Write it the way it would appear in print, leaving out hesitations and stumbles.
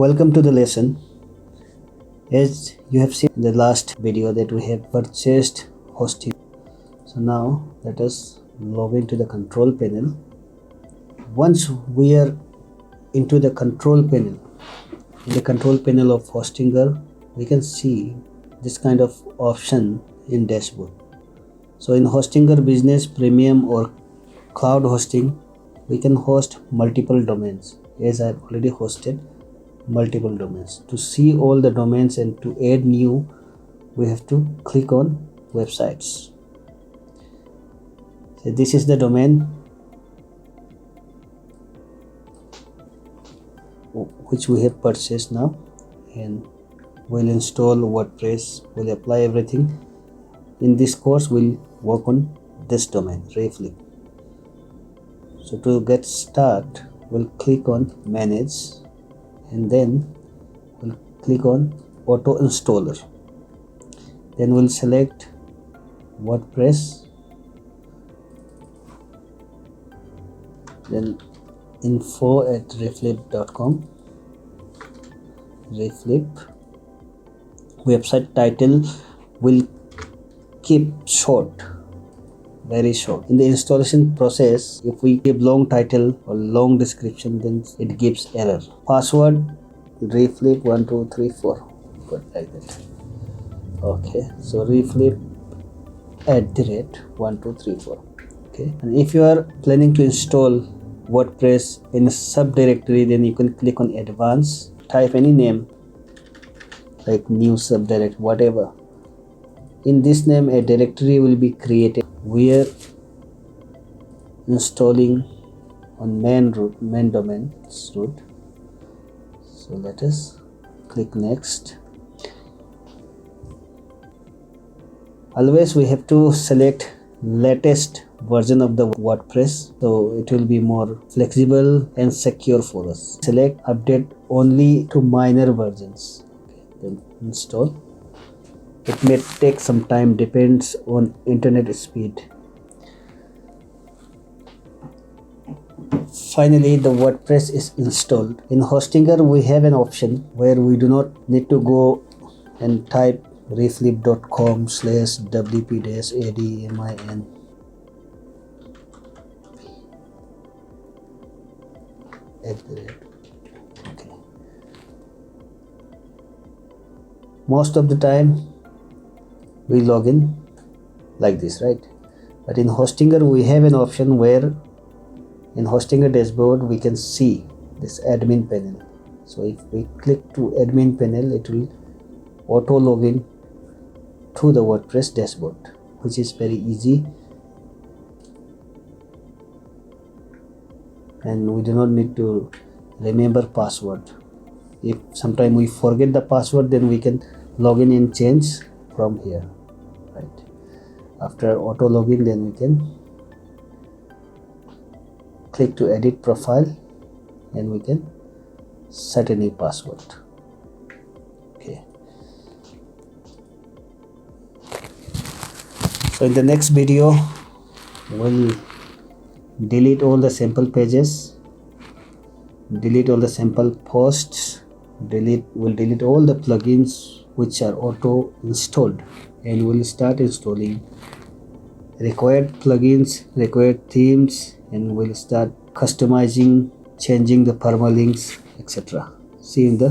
Welcome to the lesson. As you have seen in the last video that we have purchased hosting. So now let us log into the control panel. Once we are into the control panel, in the control panel of Hostinger, we can see this kind of option in dashboard. So in Hostinger Business Premium or Cloud Hosting, we can host multiple domains, as I have already hosted multiple domains. To see all the domains and to add new, we have to click on websites. So this is the domain which we have purchased now, and we'll install WordPress, we'll apply everything. In this course we'll work on this domain, Reflip. So to get start, we'll click on manage and then we'll click on auto installer. Then we'll select WordPress, then info@reflip.com. Reflip website title will keep short, very short. In the installation process, if we give long title or long description, then it gives error. Password reflip 1234, put like that. Okay, so reflip @1234. Okay, and if you are planning to install WordPress in a subdirectory, then you can click on advanced, type any name like new subdirect, whatever. In this name a directory will be created. We are installing on main domains root. So let us click next. Always we have to select latest version of the WordPress, so it will be more flexible and secure for us. Select update only to minor versions. Okay, then install. It may take some time, depends on internet speed. Finally, the WordPress is installed. In Hostinger we have an option where we do not need to go and type reflip.com/wp-admin. Okay. Most of the time we log in like this, right? But in Hostinger we have an option where in Hostinger dashboard we can see this admin panel. So if we click to admin panel, it will auto login to the WordPress dashboard, which is very easy, and we do not need to remember password. If sometime we forget the password, then we can log in and change from here, right? After auto login, then we can click to edit profile and we can set a new password. Okay, so in the next video we'll delete all the sample pages, delete all the sample posts, we'll delete all the plugins which are auto installed, and we'll start installing required plugins, required themes, and we'll start customizing, changing the permalinks, etc. See you in the